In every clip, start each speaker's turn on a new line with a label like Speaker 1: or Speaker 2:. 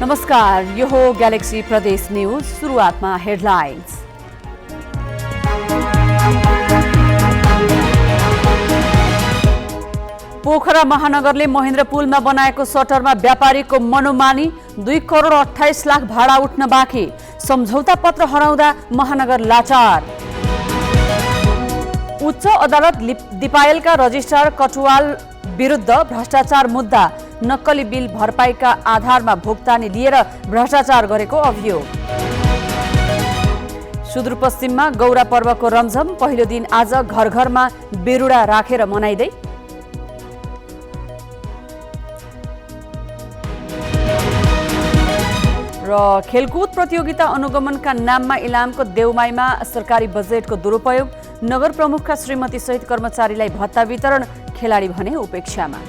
Speaker 1: नमस्कार, यो हो ग्यालेक्सी प्रदेश न्यूज। सुरुवातमा हेडलाइन्स। पोखरा महानगरले महेन्द्र पुलमा बनाएको सटरमा व्यापारीको मनोमानी, 2 करोड 28 लाख भाडा उठ्न बाँकी, सम्झौता पत्र हराउँदा महानगर लाचार। उच्च अदालत दिपायलका रजिस्ट्रार कटुवाल विरुद्ध भ्रष्टाचार मुद्दा, नक्कली बिल भरपाईका आधारमा भुक्तानी लिएर भ्रष्टाचार गरेको अभियोग। सुदूरपश्चिममा गौरा पर्वको रमझम, पहिलो दिन आज घर घरमा बेरुडा राखेर मनाइँदै। र खेलकुद प्रतियोगिता अनुगमनका नाममा इलामको देउमाईमा सरकारी बजेटको दुरुपयोग, नगर प्रमुखका श्रीमती सहित कर्मचारीलाई भत्ता वितरण, खेलाडी भने उपेक्षामा।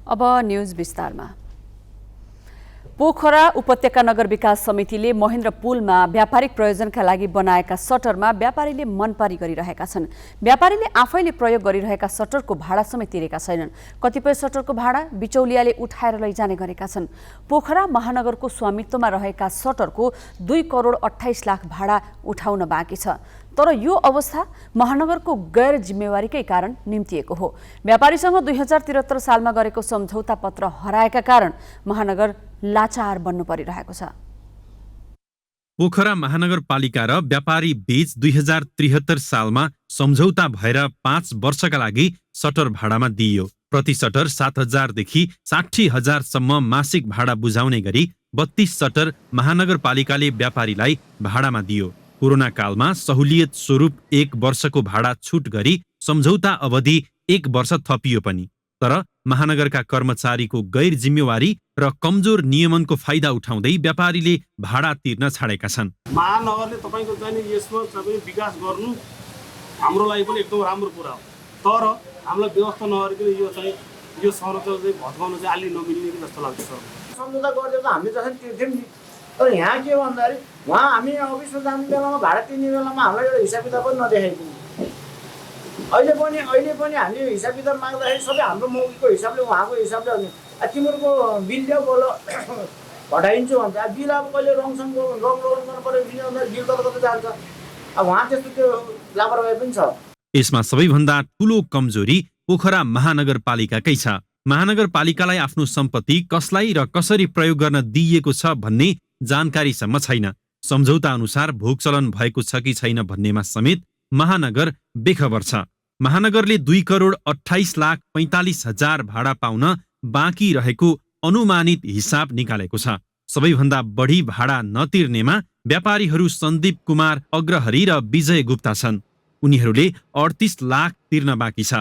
Speaker 1: अब न्यूज विस्तारमा। पोखरा उपत्यका नगर विकास समितिले महेन्द्र पुलमा व्यापारिक प्रयोजनका लागि बनाएका सटरमा व्यापारीले मनपारी गरिरहेका छन्। व्यापारीले आफैले प्रयोग गरिरहेका सटरको भाडा समेत तिरेका छैनन्। कतिपय सटरको भाडा बिचौलियाले उठाएर लैजाने गरेका छन्। पोखरा महानगरको स्वामित्वमा रहेका सटरको 2 करोड 28 लाख भाडा उठाउन बाँकी छ। तर यो अवस्था महानगरको गैर जिम्मेवारीकै कारण निम्तिएको हो। व्यापारीसँग 2073 सालमा गरेको सम्झौता पत्र हराएका कारण महानगर लाचार बन्नु परिरहेको छ।
Speaker 2: पोखरा महानगरपालिका र व्यापारी बीच 2073 सालमा सम्झौता भएर 5 वर्षका लागि सटर भाडामा दिइयो। प्रति सटर 7,000 देखि 60,000 सम्म मासिक भाडा बुझाउने गरी 32 सटर महानगरपालिकाले व्यापारीलाई भाडामा दियो। कोरोना कालमा सहुलियत स्वरूप 1 वर्षको भाडा छुट गरी सम्झौता अवधि 1 वर्ष थपियो पनि। तर महानगरका कर्मचारीको गैर जिम्मेवारी र कमजोर नियमनको फाइदा उठाउँदै व्यापारीले भाडा तिर्न छाडेका छन्।
Speaker 3: महानगरले तपाईको चाहिँ यसमा चाहिँ विकास गर्नु हाम्रो लागि पनि एकदम राम्रो कुरा हो। तर हामीलाई व्यवस्था नगरिकन यो चाहिँ यो संरचना चाहिँ भत्काउन चाहिँ अलि नमिल्ने जस्तो लाग्छ।
Speaker 4: सम्झौता गर्दै त हामीले जसरी तिर्थ्यौँ नि, तर यहाँ के भन्दाखेरि उहाँ हामी अफिसमा जाने बेलामा भाडा तिर्ने बेलामा हामीलाई एउटा हिसाब किताब पनि नदेखाइदिनु। अहिले पनि हामीले हिसाब किताब माग्दाखेरि सबै हाम्रो मौखिकको हिसाबले उहाँको हिसाबले भने तिमीहरूको बिल ल्याऊ बोल घटाइदिन्छु भन्छ। अब बिल अब कहिले रङसँग रङ गर्नु पर्यो भने बिल कता जान्छ। अब उहाँ त्यस्तो त्यो लापरवाही पनि छ।
Speaker 2: यसमा सबैभन्दा ठुलो कमजोरी पोखरा महानगरपालिकाकै छ। महानगरपालिकालाई आफ्नो सम्पत्ति कसलाई र कसरी प्रयोग गर्न दिइएको छ भन्ने जानकारीसम्म छैन। सम्झौता अनुसार भोगचलन भएको छ कि छैन भन्नेमा समेत महानगर बेखबर छ। महानगरले 2 करोड 28 लाख 45 हजार भाडा पाउन बाँकी रहेको अनुमानित हिसाब निकालेको छ। सबैभन्दा बढी भाडा नतिर्नेमा व्यापारीहरू सन्दीप कुमार अग्रहरी र विजय गुप्ता छन्। उनीहरूले 38 लाख तिर्न बाँकी छ।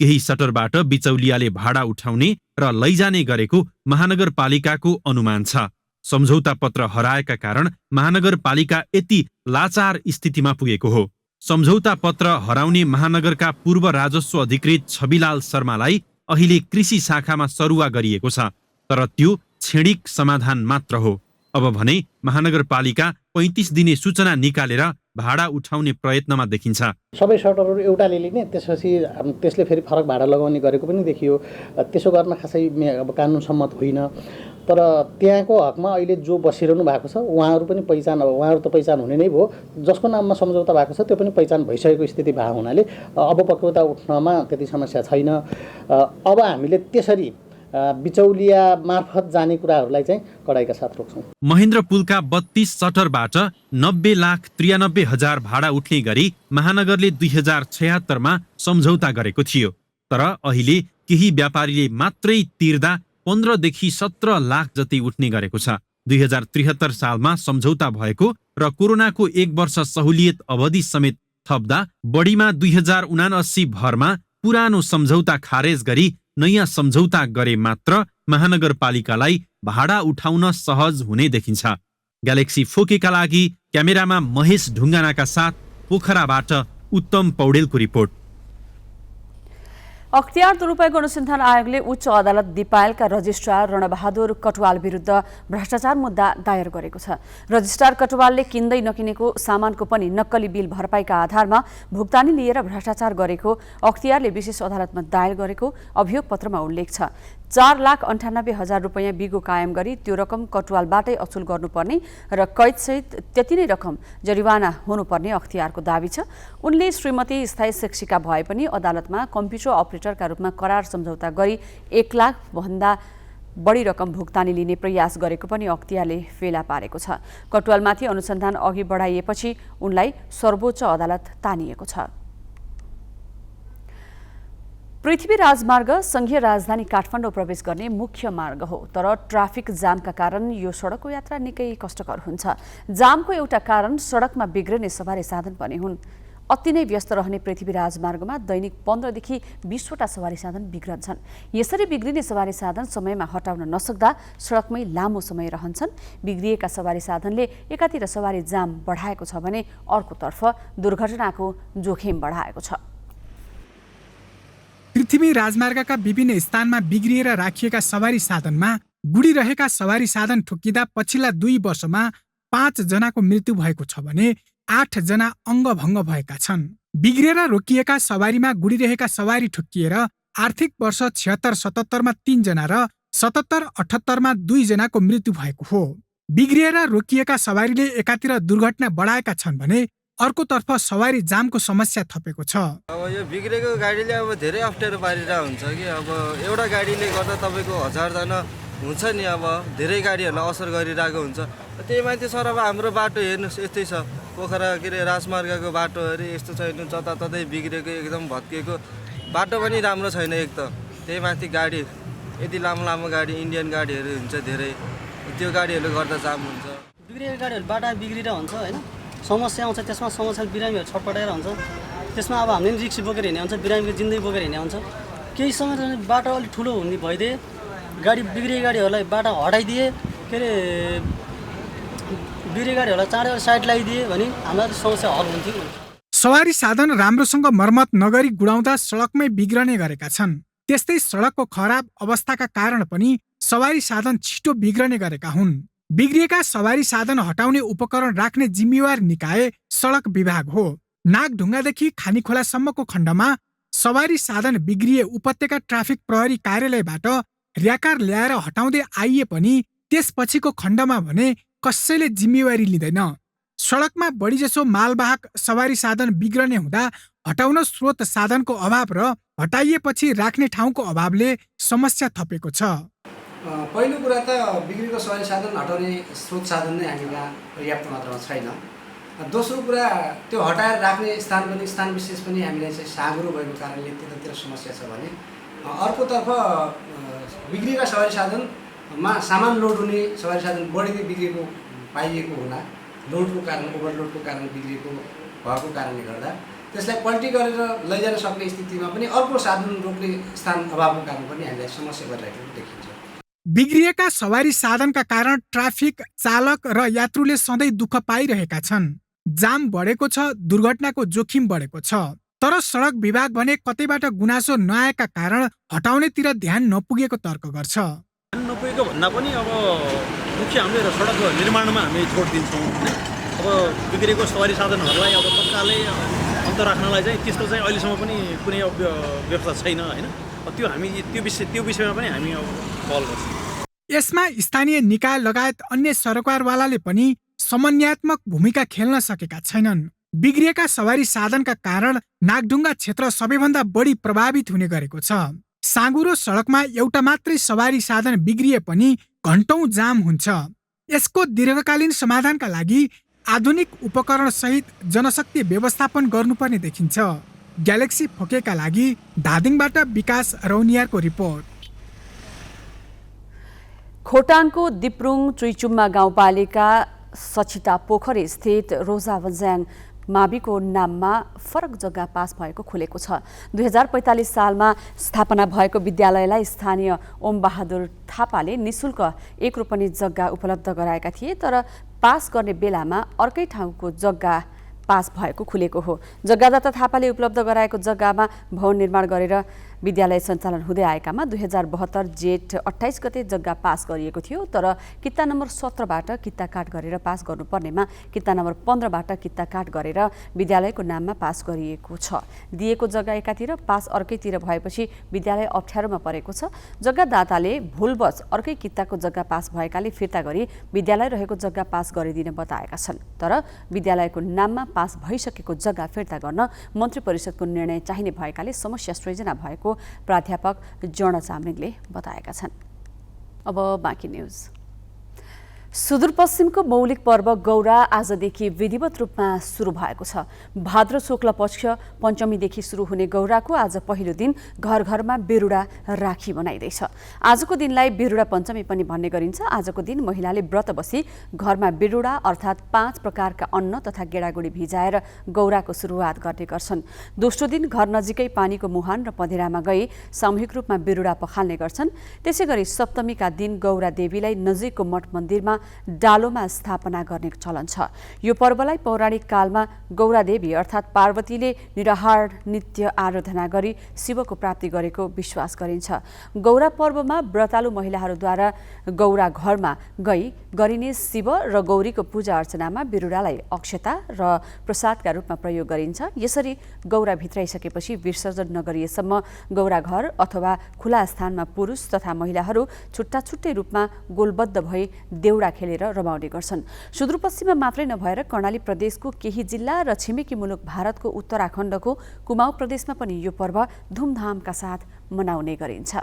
Speaker 2: केही सटरबाट बिचौलियाले भाडा उठाउने र लैजाने गरेको महानगरपालिकाको अनुमान छ। सम्झौता पत्र हराएका कारण महानगरपालिका यति लाचार स्थितिमा पुगेको हो। सम्झौता पत्र हराउने महानगरका पूर्व राजस्व अधिकृत छविलाल शर्मालाई अहिले कृषि शाखामा सरुवा गरिएको छ। तर त्यो क्षणिक समाधान मात्र हो। अब भने महानगरपालिका 35 दिने सूचना निकालेर भाडा उठाउने प्रयत्नमा देखिन्छ।
Speaker 5: सबै सटरहरू एउटाले लिने, त्यसपछि त्यसले फेरि फरक भाडा लगाउने गरेको पनि देखियो। त्यसो गर्न खासै अब कानुन सम्मत होइन। तर त्यहाँको हकमा अहिले जो बसिरहनु भएको छ उहाँहरू पनि पहिचान, अब उहाँहरू त पहिचान हुने नै भयो। जसको नाममा सम्झौता भएको छ त्यो पनि पहिचान भइसकेको स्थिति भएको हुनाले अब पक्वता उठ्नमा त्यति समस्या छैन। अब हामीले त्यसरी बिचौलिया मार्फत जाने कुराहरूलाई चाहिँ कडाइका साथ रोक्छौँ।
Speaker 2: महेन्द्र पुलका 32 सटरबाट 90 लाख 93 हजार भाडा उठ्ने गरी महानगरले 2076 मा सम्झौता गरेको थियो। तर अहिले केही व्यापारीले मात्रै तिर्दा 15 देखि 17 लाख जति उठ्ने गरेको छ। 2073 सालमा सम्झौता भएको र कोरोनाको 1 वर्ष सहुलियत अवधि समेत थप्दा बढीमा 2079 भरमा पुरानो सम्झौता खारेज गरी नयाँ सम्झौता गरे मात्र महानगरपालिकालाई भाडा उठाउन सहज हुने देखिन्छ। ग्यालेक्सी फोकेका लागि क्यामेरामा महेश ढुङ्गानाका साथ पोखराबाट उत्तम पौडेलको रिपोर्ट।
Speaker 1: अख्तियार दुरुपयोग अनुसन्धान आयोगले उच्च अदालत दिपायलका रजिस्ट्रार रणबहादुर कटुवाल विरुद्ध भ्रष्टाचार मुद्दा दायर गरेको छ। रजिस्ट्रार कटुवालले किन्दै नकिनेको सामानको पनि नक्कली बिल भरपाईका आधारमा भुक्तानी लिएर भ्रष्टाचार गरेको अख्तियारले विशेष अदालतमा दायर गरेको अभियोग पत्रमा उल्लेख छ। 4,98,000 रुपैयाँ बिगो कायम गरी त्यो रकम कटुवालबाटै असुल गर्नुपर्ने र कैदसहित त्यति नै रकम जरिवाना हुनुपर्ने अख्तियारको दावी छ। उनले श्रीमती स्थायी शिक्षिका भए पनि अदालतमा कम्प्युटर अपरेटरका रूपमा करार सम्झौता गरी 1 लाख भन्दा बढी रकम भुक्तानी लिने प्रयास गरेको पनि अख्तियारले फेला पारेको छ। कटुवालमाथि अनुसन्धान अघि बढाइएपछि उनलाई सर्वोच्च अदालत तानिएको छ। पृथ्वी राजमार्ग संघीय राजधानी काठमाडौँ प्रवेश गर्ने मुख्य मार्ग हो, तर ट्राफिक जामका कारण यो सडकको यात्रा निकै कष्टकर हुन्छ। जामको एउटा कारण सडकमा बिग्रने सवारी साधन पनि हुन्। अति नै व्यस्त रहने पृथ्वी राजमार्गमा दैनिक 15 देखि 20 वटा सवारी साधन बिग्रन्छन्। यसरी बिग्रिने सवारी साधन समयमा हटाउन नसक्दा सडकमै लामो समय रहन्छन्। बिग्रिएका सवारी साधनले एकातिर सवारी जाम बढाएको छ भने अर्कोतर्फ दुर्घटनाको जोखिम बढाएको छ।
Speaker 6: पृथ्वी राजमार्गका विभिन्न स्थानमा बिग्रिएर राखिएका सवारी साधनमा गुडिरहेका सवारी साधन ठोक्किँदा पछिल्ला 2 वर्षमा 5 जनाको मृत्यु भएको छ भने 8 जना अङ्गभङ्ग भएका छन्। बिग्रिएर रोकिएका सवारीमा गुडिरहेका सवारी ठोक्किएर आर्थिक वर्ष 76-77 मा 3 जना र 77-78 मा 2 जनाको मृत्यु भएको हो। बिग्रिएर रोकिएका सवारीले एकातिर दुर्घटना बढाएका छन् भने अर्कोतर्फ सवारी जामको समस्या थपेको छ।
Speaker 7: अब यो बिग्रेको गाडीले अब धेरै अप्ठ्यारो पारिरहेको हुन्छ कि अब एउटा गाडीले गर्दा तपाईँको 1000 जना हुन्छ नि, अब धेरै गाडीहरूलाई असर गरिरहेको हुन्छ। त्यही माथि सर अब हाम्रो बाटो हेर्नुहोस् यस्तै छ, पोखरा के अरे राजमार्गको बाटो अरे यस्तो छैन, जताततै बिग्रेको एकदम भत्किएको बाटो पनि राम्रो छैन एक त। त्यही माथि गाडी यति लामो लामो गाडी इन्डियन गाडीहरू हुन्छ धेरै, त्यो गाडीहरूले गर्दा जाम हुन्छ।
Speaker 8: बिग्रेको गाडीहरू बाटा बिग्रिएर हुन्छ होइन, समस्या आउँछ, त्यसमा समस्या बिरामीहरू छटपटाएर हुन्छ। त्यसमा अब हामीले रिक्स बोकेर हिँड्ने हुन्छ, बिरामीको जिन्दगी बोकेर हिँड्ने हुन्छ। केही समय बाटो अलिक ठुलो हुने भइदिए, गाडी बिग्रिएको गाडीहरूलाई बाटो हटाइदिए, के अरे बिग्रेको गाडीहरूलाई चाँडै साइड लगाइदिए भने हामीलाई समस्या हल हुन्थ्यो।
Speaker 6: सवारी साधन राम्रोसँग मर्मत नगरी गुडाउँदा सडकमै बिग्रने गरेका छन्। त्यस्तै सडकको खराब अवस्थाका कारण पनि सवारी साधन छिटो बिग्रने गरेका हुन्। बिग्रिएका सवारी साधन हटाउने उपकरण राख्ने जिम्मेवार निकाय सडक विभाग हो। नागढुङ्गादेखि खानीखोलासम्मको खण्डमा सवारी साधन बिग्रिए उपत्यका ट्राफिक प्रहरी कार्यालयबाट र्याकार ल्याएर हटाउँदै आइए पनि त्यसपछिको खण्डमा भने कसैले जिम्मेवारी लिँदैन। सडकमा बढीजसो मालवाहक सवारी साधन बिग्रने हुँदा हटाउन स्रोत साधनको अभाव र हटाइएपछि राख्ने ठाउँको अभावले समस्या थपेको छ।
Speaker 9: पहिलो कुरा त बिग्रेको सवारी साधन हटाउने स्रोत साधन नै हामी कहाँ पर्याप्त मात्रामा छैन। दोस्रो कुरा त्यो हटाएर राख्ने स्थान विशेष पनि हामीलाई चाहिँ साँघुरो भएको कारणले त्यतातिर समस्या छ भने अर्कोतर्फ बिग्रेका सवारी साधनमा सामान लोड हुने सवारी साधन बढी बिग्रेको पाइएको हुँदा लोडको कारण ओभरलोडको कारण बिग्रेको भएको कारणले गर्दा त्यसलाई पल्टी गरेर लैजान सक्ने स्थितिमा पनि अर्को साधन रोक्ने स्थान अभावको कारण पनि हामीलाई समस्या गरिरहेको देखिन्छ।
Speaker 6: बिग्रिएका सवारी साधनका कारण ट्राफिक चालक र यात्रुले सधैँ दुःख पाइरहेका छन्। जाम बढेको छ, दुर्घटनाको जोखिम बढेको छ। तर सडक विभाग भने कतैबाट गुनासो नआएका कारण हटाउनेतिर ध्यान नपुगेको तर्क गर्छ।
Speaker 10: नपुगेको भन्दा पनि अब मुख्य हामीले सडक निर्माणमा हामी जोड दिन्छौँ। अब बिग्रेको सवारी साधनहरूलाई अब तत्कालै अन्त राख्नलाई चाहिँ त्यस्तो चाहिँ अहिलेसम्म पनि कुनै व्यवस्था छैन होइन। त्यो हामी त्यो विषयमा पनि हामी अब पहल गर्छौँ।
Speaker 6: यसमा स्थानीय निकाय लगायत अन्य सरकारवालाले पनि समन्वयात्मक भूमिका खेल्न सकेका छैनन्। बिग्रिएका सवारी साधनका कारण नागढुङ्गा क्षेत्र सबैभन्दा बढी प्रभावित हुने गरेको छ। साँघुरो सडकमा एउटा मात्रै सवारी साधन बिग्रिए पनि घण्टौं जाम हुन्छ। यसको दीर्घकालीन समाधानका लागि आधुनिक उपकरण सहित जनशक्ति व्यवस्थापन गर्नुपर्ने देखिन्छ। ग्यालेक्सी फोकेका लागि धादिङबाट विकास रौनियारको रिपोर्ट।
Speaker 1: खोटाङको दिप्रुङ चुइचुम्मा गाउँपालिका सचिता पोखरी स्थित रोजा वज्याङ माविको नाममा फरक जग्गा पास भएको खुलेको छ। 2045 सालमा स्थापना भएको विद्यालयलाई स्थानीय ओम बहादुर थापाले निशुल्क 1 रोपनी जग्गा उपलब्ध गराएका थिए, तर पास गर्ने बेलामा अर्कै ठाउँको जग्गा पास भएको खुलेको हो। जग्गादाता थापाले उपलब्ध गराएको जग्गामा भवन निर्माण गरेर विद्यालय सञ्चालन हुँदै आएकामा 2072 जेठ 28 गते जग्गा पास गरिएको थियो, तर किता नम्बर 17बाट किता काट गरेर पास गर्नुपर्नेमा किता नम्बर 15बाट किता काट गरेर विद्यालयको नाममा पास गरिएको छ। दिएको जग्गा एकातिर पास अर्कैतिर भएपछि विद्यालय अप्ठ्यारोमा परेको छ। जग्गादाताले भुलवश अर्कै किताको जग्गा पास भएकाले फिर्ता गरी विद्यालय रहेको जग्गा पास गरिदिन बताएका छन्। तर विद्यालयको नाममा पास भइसकेको जग्गा फिर्ता गर्न मन्त्री परिषदको निर्णय चाहिने भएकाले समस्या सृजना भएको प्राध्यापक जर्ण चामलिङले बताएका छन्। अब बाँकी न्यूज। सुदूरपश्चिमको मौलिक पर्व गौरा आजदेखि विधिवत रूपमा सुरु भएको छ। भाद्र शुक्ल पक्ष पञ्चमीदेखि सुरु हुने गौराको आज पहिलो दिन घर घरमा बेरुडा राखी बनाइँदैछ। आजको दिनलाई बेरुडा पञ्चमी पनि भन्ने गरिन्छ। आजको दिन महिलाले व्रत बसी घरमा बेरुडा अर्थात् 5 प्रकारका अन्न तथा गेडागुडी भिजाएर गौराको सुरुवात गर्ने गर्छन्। दोस्रो दिन घर नजिकै पानीको मुहान र पँधेरामा गई सामूहिक रूपमा बेरुडा पखाल्ने गर्छन्। त्यसैगरी सप्तमीका दिन गौरा देवीलाई नजिकको मठ मन्दिरमा डालोमा स्थापना गर्ने चलन छ। यो पर्वलाई पौराणिक कालमा गौरादेवी अर्थात् पार्वतीले निराहार नित्य आराधना गरी शिवको प्राप्ति गरेको विश्वास गरिन्छ। गौरा पर्वमा व्रतालु महिलाहरूद्वारा गौरा घरमा गई गरिने शिव र गौरीको पूजा अर्चनामा बेरुडालाई अक्षता र प्रसादका रूपमा प्रयोग गरिन्छ। यसरी गौरा भित्राइसकेपछि विसर्जन नगरिएसम्म गौरा घर अथवा खुला स्थानमा पुरुष तथा महिलाहरू छुट्टा छुट्टै रूपमा गोलबद्ध भई देउडा खेलेर रमाउने गर्छन्। सुदूरपश्चिममा मात्रै नभएर कर्णाली प्रदेशको केही जिल्ला र छिमेकी मुलुक भारतको उत्तराखण्डको कुमाऊँ प्रदेशमा पनि यो पर्व धुमधामका साथ मनाउने गरिन्छ।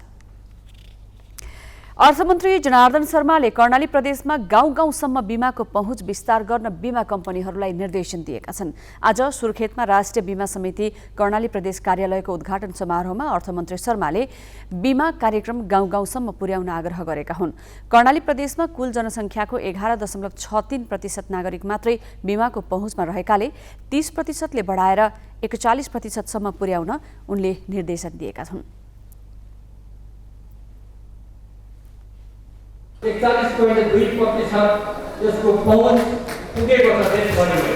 Speaker 1: अर्थमन्त्री जनार्दन शर्माले कर्णाली प्रदेशमा गाउँ गाउँसम्म बीमाको पहुँच विस्तार गर्न बीमा कम्पनीहरूलाई निर्देशन दिएका छन्। आज सुर्खेतमा राष्ट्रिय बीमा समिति कर्णाली प्रदेश कार्यालयको उद्घाटन समारोहमा अर्थमन्त्री शर्माले बीमा कार्यक्रम गाउँ गाउँसम्म पुर्याउन आग्रह गरेका हुन्। कर्णाली प्रदेशमा कुल जनसङ्ख्याको 11.63% नागरिक मात्रै बीमाको पहुँचमा रहेकाले 30%ले बढाएर 41%सम्म पुर्याउन उनले निर्देशन दिएका हुन्।
Speaker 11: 41.2% यसको पहुँच पुगेको छ देशभरिमै।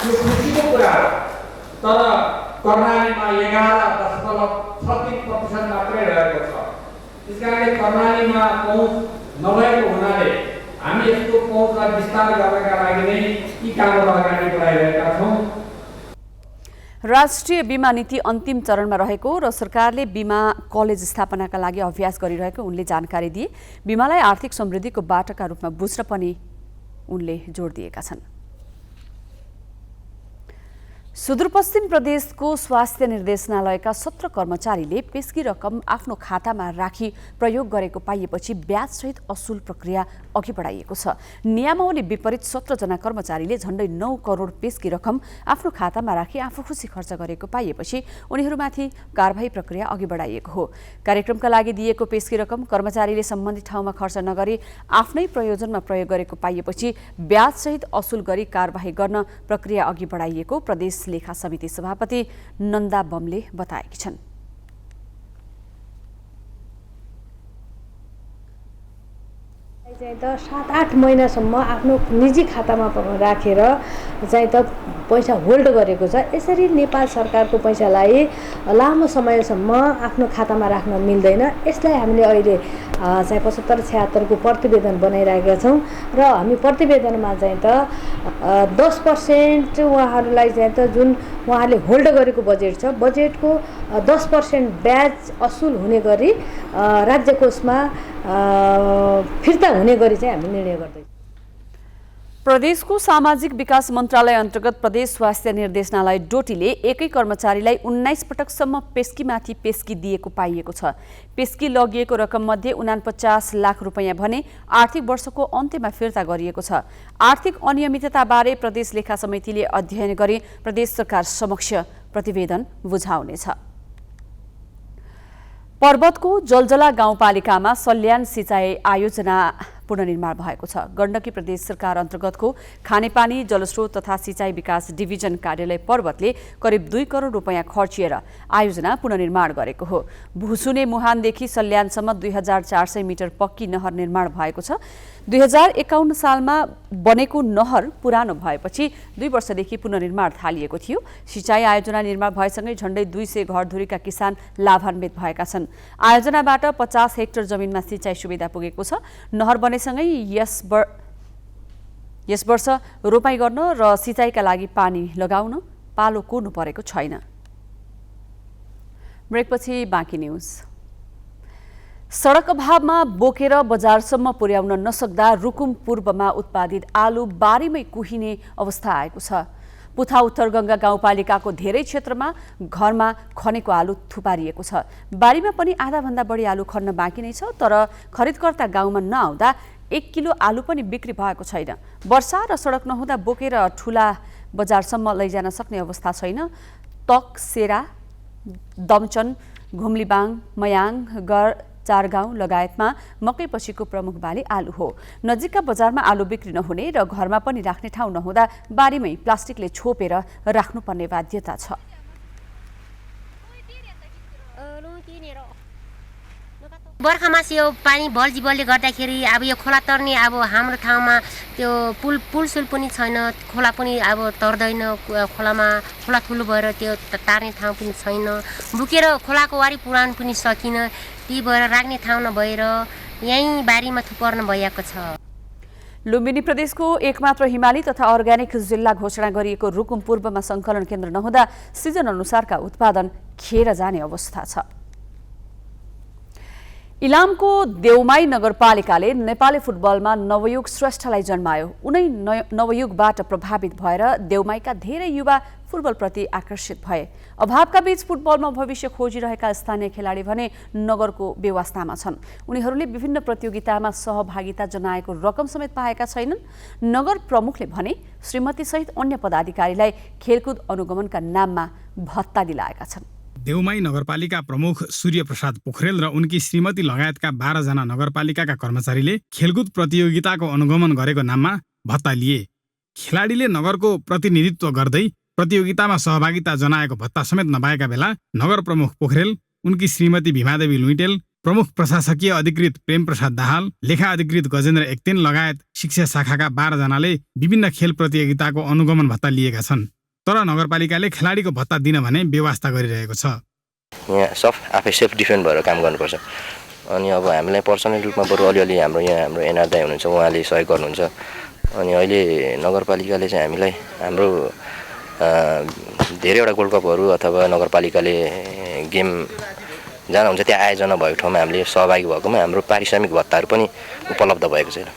Speaker 11: यो खुसीको कुरा हो। तर कर्णालीमा 11.36% मात्रै रहेको छ। त्यसकारणले कर्णालीमा पहुँच नभएको हुनाले हामी यसको पहुँचलाई विस्तार गर्नका लागि नै यी कामहरू अगाडि बढाइरहेका छौँ।
Speaker 1: राष्ट्रिय बीमा नीति अन्तिम चरणमा रहेको र सरकारले बीमा कलेज स्थापनाका लागि अभ्यास गरिरहेको उनले जानकारी दिए। बीमालाई आर्थिक समृद्धिको बाटोका रूपमा बुझ्न पनि उनले जोड दिएका छन्। सुदूरपश्चिम प्रदेशको स्वास्थ्य निर्देशनालयका 17 कर्मचारीले पेस्की रकम आफ्नो खातामा राखी प्रयोग गरेको पाइएपछि ब्याजसहित असुल प्रक्रिया अघि बढाइएको छ। नियमावली विपरीत 17 जना कर्मचारीले झण्डै 9 करोड पेस्की रकम आफ्नो खातामा राखी आफू खुसी खर्च गरेको पाइएपछि उनीहरूमाथि कारबाही प्रक्रिया अघि बढाइएको हो। कार्यक्रमका लागि दिएको पेस्की रकम कर्मचारीले सम्बन्धित ठाउँमा खर्च नगरी आफ्नै प्रयोजनमा प्रयोग गरेको पाइएपछि ब्याजसहित असुल गरी कारबाही गर्न प्रक्रिया अघि बढाइएको प्रदेश लेखा समिति सभापति नन्दा बमले बताएकी छन्।
Speaker 12: चाहिँ त 7-8 महिनासम्म आफ्नो निजी खातामा राखेर चाहिँ त पैसा होल्ड गरेको छ। यसरी नेपाल सरकारको पैसालाई लामो समयसम्म आफ्नो खातामा राख्न मिल्दैन। यसलाई हामीले अहिले चाहिँ 75-76 को प्रतिवेदन बनाइरहेका छौँ र हामी प्रतिवेदनमा चाहिँ त 10% उहाँहरूलाई चाहिँ त जुन उहाँले होल्ड गरेको बजेट छ, बजेटको 10% ब्याज असुल हुने गरी राज्य कोषमा फिर्ता हुने गरी चाहिँ हामी निर्णय गर्दैछौँ।
Speaker 1: प्रदेशको सामाजिक विकास मन्त्रालय अन्तर्गत प्रदेश स्वास्थ्य निर्देशनालय डोटीले एकै कर्मचारीलाई 19 पटकसम्म पेस्कीमाथि पेस्की दिएको पाइएको छ। पेस्की लगिएको रकम मध्ये 49 लाख रुपैयाँ भने आर्थिक वर्षको अन्त्यमा फिर्ता गरिएको छ। आर्थिक अनियमितताबारे प्रदेश लेखा समितिले अध्ययन गरी प्रदेश सरकार समक्ष प्रतिवेदन बुझाउनेछ। पर्वतको जलजला गाउँपालिकामा सल्यान सिँचाइ आयोजना पुनर्निर्माण भएको छ। गण्डकी प्रदेश सरकार अन्तर्गतको खानेपानी जलस्रोत तथा सिँचाइ विकास डिभिजन कार्यालय पर्वतले करिब 2 करोड रुपैयाँ खर्चिएर आयोजना पुनर्निर्माण गरेको हो। भुसुने मुहानदेखि सल्यानसम्म 2400 मिटर पक्की नहर निर्माण भएको छ। 2051 सालमा बनेको नहर पुरानो भएपछि 2 वर्षदेखि पुनर्निर्माण थालिएको थियो। सिँचाइ आयोजना निर्माण भएसँगै झण्डै 200 घरधुरीका किसान लाभान्वित भएका छन्। आयोजनाबाट 50 हेक्टर जमिनमा सिँचाइ सुविधा पुगेको छ। नहर बनेसँगै यस वर्ष रोपाइँ गर्न र सिँचाइका लागि पानी लगाउन पालो कोर्नु परेको छैन। ब्रेकपछि बाँकी न्यूज। सडक अभावमा बोकेर बजारसम्म पुर्याउन नसक्दा रुकुम पूर्वमा उत्पादित आलु बारीमै कुहिने अवस्था आएको छ। पुथा उत्तर गङ्गा गाउँपालिकाको धेरै क्षेत्रमा घरमा खनेको आलु थुपारिएको छ। बारीमा पनि आधाभन्दा बढी आलु खन्न बाँकी नै छ, तर खरिदकर्ता गाउँमा नआउँदा 1 किलो आलु पनि बिक्री भएको छैन। वर्षा र सडक नहुँदा बोकेर ठुला बजारसम्म लैजान सक्ने अवस्था छैन। तक, सेरा, दमचन, घुम्लीबाङ, मयाङ, गढ, चारगाउँ लगायतमा मकै पछिको प्रमुख बाली आलु हो। नजिकका बजारमा आलु बिक्री नहुने र घरमा पनि राख्ने ठाउँ नहुँदा बारीमै प्लास्टिकले छोपेर राख्नुपर्ने बाध्यता छ।
Speaker 13: बर्खामा यो पानी बल्जीबलले गर्दाखेरि अब यो खोला तर्ने अब हाम्रो ठाउँमा त्यो पुलसुल पनि छैन, खोला पनि अब तर्दैन। खोला ठुलो भएर त्यो तार्ने ठाउँ पनि छैन। बुकेर खोलाको वारी पुराण पनि सकिन, त्यही भएर राख्ने ठाउँ नभएर यहीँ बारीमा थुपर्न भइएको छ।
Speaker 1: लुम्बिनी प्रदेशको एकमात्र हिमाली तथा अर्ग्यानिक जिल्ला घोषणा गरिएको रुकुम पूर्वमा सङ्कलन केन्द्र नहुँदा सिजन अनुसारका उत्पादन खेर जाने अवस्था छ। इलामको देउमाई नगरपालिकाले नेपाली फुटबलमा नवयुग श्रेष्ठलाई जन्मायो। उनै नवयुगबाट प्रभावित भएर देउमाईका धेरै युवा फुटबलप्रति आकर्षित भए। अभावका बीच फुटबलमा भविष्य खोजिरहेका स्थानीय खेलाडी भने नगरको व्यवस्थामा छन्। उनीहरूले विभिन्न प्रतियोगितामा सहभागिता जनाएको रकम समेत पाएका छैनन्। नगर प्रमुखले भने श्रीमतीसहित अन्य पदाधिकारीलाई खेलकुद अनुगमनका नाममा भत्ता दिलाएका छन्।
Speaker 6: देउमाई नगरपालिका प्रमुख सूर्य प्रसाद पोखरेल र उनकी श्रीमती लगायतका 12 जना नगरपालिकाका कर्मचारीले खेलकुद प्रतियोगिताको अनुगमन गरेको नाममा भत्ता लिए। खेलाडीले नगरको प्रतिनिधित्व गर्दै प्रतियोगितामा सहभागिता जनाएको भत्ता समेत नपाएका बेला नगर प्रमुख पोखरेल, उनकी श्रीमती भीमादेवी लुइटेल, प्रमुख प्रशासकीय अधिकृत प्रेम प्रसाद दाहाल, लेखा अधिकृत गजेन्द्र एकतेन लगायत शिक्षा शाखाका 12 जनाले विभिन्न खेल प्रतियोगिताको अनुगमन भत्ता लिएका छन्। तर नगरपालिकाले खेलाडीको भत्ता दिन भने व्यवस्था गरिरहेको छ।
Speaker 14: यहाँ आफै सेल्फ डिफेन्ड भएर काम गर्नुपर्छ। अनि अब हामीलाई पर्सनल रूपमा बरु अलिअलि हाम्रो एनआर दाइ हुनुहुन्छ, उहाँले सहयोग गर्नुहुन्छ। अनि अहिले नगरपालिकाले चाहिँ हामीलाई हाम्रो धेरैवटा गोल्ड कपहरू अथवा नगरपालिकाले गेम जहाँ हुन्छ त्यहाँ आयोजना भएको ठाउँमा हामीले सहभागी भएकोमा हाम्रो पारिश्रमिक भत्ताहरू पनि उपलब्ध भएको छैन।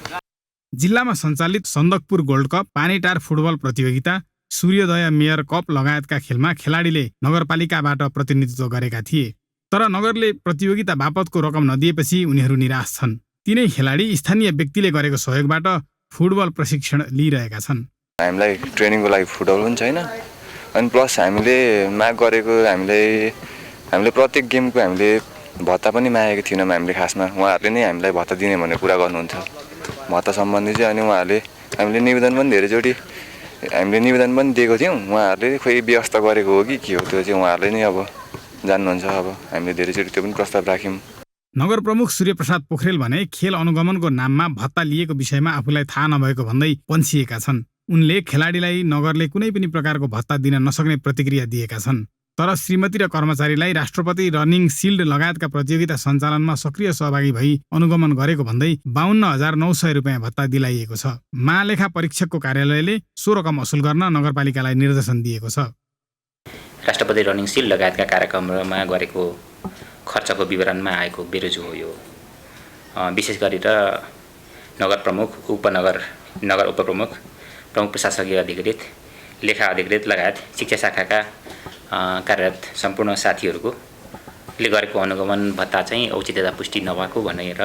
Speaker 6: जिल्लामा सञ्चालित सन्दकपुर गोल्ड कप, पानीटार फुटबल प्रतियोगिता, सूर्योदय मेयर कप लगायतका खेलमा खेलाडीले नगरपालिकाबाट प्रतिनिधित्व गरेका थिए। तर नगरले प्रतियोगिता बापतको रकम नदिएपछि उनीहरू निराश छन्। तिनै खेलाडी स्थानीय व्यक्तिले गरेको सहयोगबाट फुटबल प्रशिक्षण लिइरहेका छन्।
Speaker 15: हामीलाई ट्रेनिङको लागि फुटबल पनि छैन, अनि प्लस हामीले माग गरेको हामीले प्रत्येक गेमको हामीले भत्ता पनि मागेको थिएनौँ। हामीले खासमा उहाँहरूले नै हामीलाई भत्ता दिने भनेर कुरा गर्नुहुन्छ भत्ता सम्बन्धी चाहिँ। अनि उहाँहरूले हामीले निवेदन पनि धेरैचोटि दिएको थियौँ। उहाँहरूले खोइ व्यवस्था गरेको हो कि के हो, त्यो चाहिँ उहाँहरूले नै अब जान्नुहुन्छ। अब हामीले धेरैचोटि त्यो पनि प्रस्ताव राख्यौँ।
Speaker 6: नगर प्रमुख सूर्य प्रसाद पोखरेल भने खेल अनुगमनको नाममा भत्ता लिएको विषयमा आफूलाई थाहा नभएको भन्दै पन्छिएका छन्। उनले खेलाडीलाई नगरले कुनै पनि प्रकारको भत्ता दिन नसक्ने प्रतिक्रिया दिएका छन्। तर श्रीमती र कर्मचारीलाई राष्ट्रपति रनिङ सिल्ड लगायतका प्रतियोगिता सञ्चालनमा सक्रिय सहभागी भई अनुगमन गरेको भन्दै 52,900 रुपियाँ भत्ता दिलाइएको छ। महालेखा परीक्षकको कार्यालयले सो रकम असुल गर्न नगरपालिकालाई निर्देशन दिएको छ।
Speaker 16: राष्ट्रपति रनिङ सिल्ड लगायतका कार्यक्रममा गरेको खर्चको विवरणमा आएको बेरोजु हो यो। विशेष गरेर नगर प्रमुख, नगर उपप्रमुख, प्रमुख प्रशासकीय अधिकृत, लेखा अधिकृत लगायत शिक्षा शाखाका कार्यरत सम्पूर्ण साथीहरूले गरेको अनुगमन भत्ता चाहिँ औचित्यता पुष्टि नभएको भनेर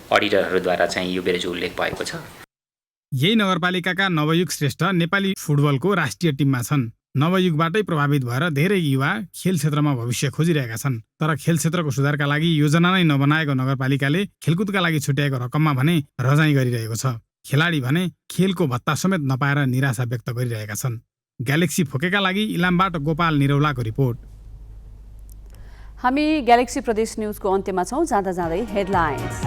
Speaker 16: अडिटरहरूद्वारा चाहिँ यो बेरोजु उल्लेख भएको छ।
Speaker 6: यही नगरपालिकाका नवयुग श्रेष्ठ नेपाली फुटबलको राष्ट्रिय टिममा छन्। नवयुगबाटै प्रभावित भएर धेरै युवा खेल क्षेत्रमा भविष्य खोजिरहेका छन्। तर खेल क्षेत्रको सुधारका लागि योजना नै नबनाएको नगरपालिकाले खेलकुदका लागि छुट्याएको रकममा भने रजाइ गरिरहेको छ। खेलाडी भने खेलको भत्ता समेत नपाएर निराशा व्यक्त गरिरहेका छन्। ग्यालेक्सी फोकेका लागि इलामबाट गोपाल निरौलाको रिपोर्ट।
Speaker 1: हामी ग्यालेक्सी प्रदेश न्यूजको अन्त्यमा छौं। जाँदा जाँदै हेडलाइन्स।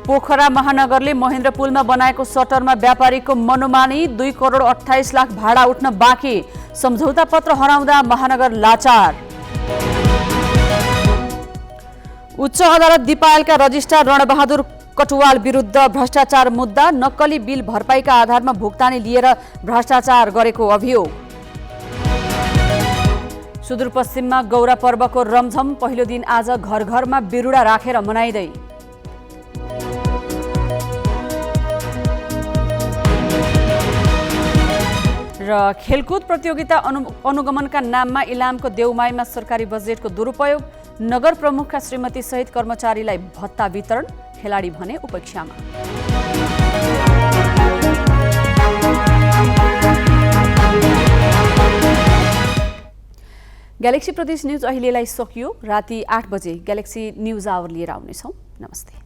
Speaker 1: पोखरा महानगरले महेन्द्र पुलमा बनाएको सटरमा व्यापारीको मनोमानी 2 करोड 28 लाख भाडा उठ्न बाँकी। सम्झौता पत्र हराउँदा महानगर लाचार। उच्च अदालत दिपायलका रजिस्ट्रार रणबहादुर कटुवाल विरुद्ध भ्रष्टाचार मुद्दा। नक्कली बिल भरपाईका आधारमा भुक्तानी लिएर भ्रष्टाचार गरेको अभियोग। सुदूरपश्चिममा गौरा पर्वको रमझम। पहिलो दिन आज घर घरमा बिरुवा राखेर मनाइँदै। र खेलकुद प्रतियोगिता अनुगमनका नाममा इलामको देउमाईमा सरकारी बजेटको दुरुपयोग। नगर प्रमुखका श्रीमती सहित कर्मचारीलाई भत्ता वितरण। खेलाडी भने उपेक्षामा। ग्यालेक्सी प्रदेश न्यूज अहिलेलाई सकियो। राति 8 बजे ग्यालेक्सी न्यूज आवर लिएर आउनेछौँ। नमस्ते।